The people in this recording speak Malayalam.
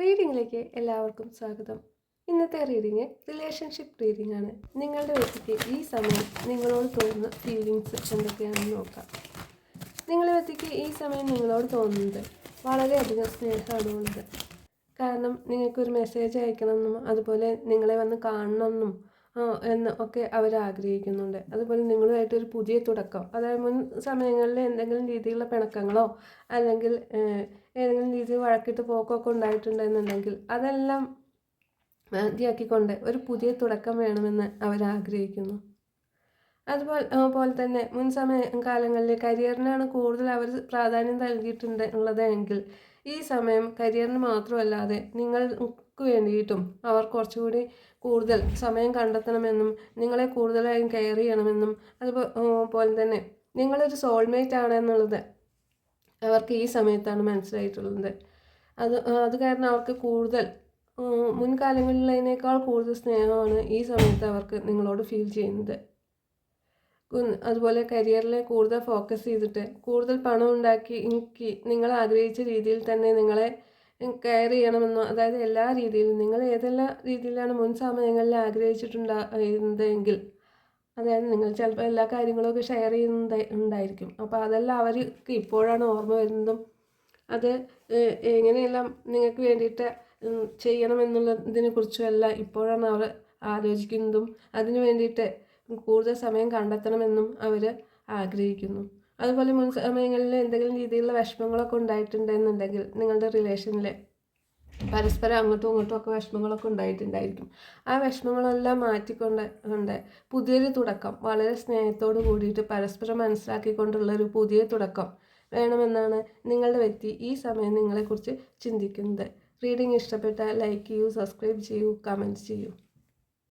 റീഡിങ്ങിലേക്ക് എല്ലാവർക്കും സ്വാഗതം. ഇന്നത്തെ റീഡിങ് റിലേഷൻഷിപ്പ് റീഡിംഗ് ആണ്. നിങ്ങളുടെ വ്യക്തിക്ക് ഈ സമയം നിങ്ങളോട് തോന്നുന്ന ഫീലിങ്സ് എന്തൊക്കെയാണെന്ന് നോക്കാം. നിങ്ങളുടെ വ്യക്തിക്ക് ഈ സമയം നിങ്ങളോട് തോന്നുന്നത് വളരെയധികം സ്നേഹമാണ് ഉള്ളത്. കാരണം നിങ്ങൾക്കൊരു മെസ്സേജ് അയക്കണമെന്നും അതുപോലെ നിങ്ങളെ വന്ന് കാണണമെന്നും എന്ന് ഒക്കെ അവർ ആഗ്രഹിക്കുന്നുണ്ട്. അതുപോലെ നിങ്ങളുമായിട്ടൊരു പുതിയ തുടക്കം, അതായത് മുൻ സമയങ്ങളിൽ എന്തെങ്കിലും രീതിയിലുള്ള പിണക്കങ്ങളോ അല്ലെങ്കിൽ ഏതെങ്കിലും രീതിയിൽ വഴക്കിട്ട് പോക്കൊക്കെ ഉണ്ടായിട്ടുണ്ടെന്നുണ്ടെങ്കിൽ അതെല്ലാം മതിയാക്കിക്കൊണ്ട് ഒരു പുതിയ തുടക്കം വേണമെന്ന് അവർ ആഗ്രഹിക്കുന്നു. അതുപോലെ തന്നെ മുൻ കാലങ്ങളിൽ കരിയറിനാണ് കൂടുതൽ അവർ പ്രാധാന്യം നൽകിയിട്ടുണ്ട് ഉള്ളതെങ്കിൽ ഈ സമയം കരിയറിന് മാത്രമല്ലാതെ നിങ്ങൾക്ക് വേണ്ടിയിട്ടും അവർ കുറച്ചുകൂടി കൂടുതൽ സമയം കണ്ടെത്തണമെന്നും നിങ്ങളെ കൂടുതലായും കെയർ ചെയ്യണമെന്നും അതുപോലെ തന്നെ നിങ്ങളൊരു സോൾമേറ്റ് ആണെന്നുള്ളത് അവർക്ക് ഈ സമയത്താണ് മനസ്സിലായിട്ടുള്ളത്. അത് കാരണം അവർക്ക് കൂടുതൽ മുൻകാലങ്ങളിലേക്കാൾ കൂടുതൽ സ്നേഹമാണ് ഈ സമയത്ത് അവർക്ക് നിങ്ങളോട് ഫീൽ ചെയ്യുന്നത്. അതുപോലെ കരിയറിൽ കൂടുതൽ ഫോക്കസ് ചെയ്തിട്ട് കൂടുതൽ പണം ഉണ്ടാക്കി നിങ്ങൾ ആഗ്രഹിച്ച രീതിയിൽ തന്നെ നിങ്ങളെ കെയർ ചെയ്യണമെന്നോ, അതായത് എല്ലാ രീതിയിലും നിങ്ങൾ ഏതെല്ലാം രീതിയിലാണ് മുൻ സമയങ്ങളിൽ ആഗ്രഹിച്ചിട്ടുണ്ടായിരുന്നതെങ്കിൽ, അതായത് നിങ്ങൾ ചിലപ്പോൾ എല്ലാ കാര്യങ്ങളൊക്കെ ഷെയർ ചെയ്യുന്നുണ്ടായിരിക്കും. അപ്പോൾ അതെല്ലാം അവർക്ക് ഇപ്പോഴാണ് ഓർമ്മ വരുന്നതും അത് എങ്ങനെയെല്ലാം നിങ്ങൾക്ക് വേണ്ടിയിട്ട് ചെയ്യണമെന്നുള്ളതിനെ കുറിച്ചുമെല്ലാം ഇപ്പോഴാണ് അവർ ആലോചിക്കുന്നതും അതിനു വേണ്ടിയിട്ട് കൂടുതൽ സമയം കണ്ടെത്തണമെന്നും അവർ ആഗ്രഹിക്കുന്നു. അതുപോലെ മുൻ സമയങ്ങളിൽ എന്തെങ്കിലും രീതിയിലുള്ള വിഷമങ്ങളൊക്കെ ഉണ്ടായിട്ടുണ്ടെന്നുണ്ടെങ്കിൽ നിങ്ങളുടെ റിലേഷനിൽ പരസ്പരം അങ്ങോട്ടും ഇങ്ങോട്ടും ഒക്കെ വിഷമങ്ങളൊക്കെ ഉണ്ടായിട്ടുണ്ടായിരിക്കും. ആ വിഷമങ്ങളെല്ലാം മാറ്റിക്കൊണ്ട് പുതിയൊരു തുടക്കം, വളരെ സ്നേഹത്തോട് കൂടിയിട്ട് പരസ്പരം മനസ്സിലാക്കിക്കൊണ്ടുള്ളൊരു പുതിയ തുടക്കം വേണമെന്നാണ് നിങ്ങളുടെ വ്യക്തി ഈ സമയം നിങ്ങളെക്കുറിച്ച് ചിന്തിക്കുന്നത്. റീഡിംഗ് ഇഷ്ടപ്പെട്ടാൽ ലൈക്ക് ചെയ്യൂ, സബ്സ്ക്രൈബ് ചെയ്യൂ, കമൻറ്റ് ചെയ്യൂ.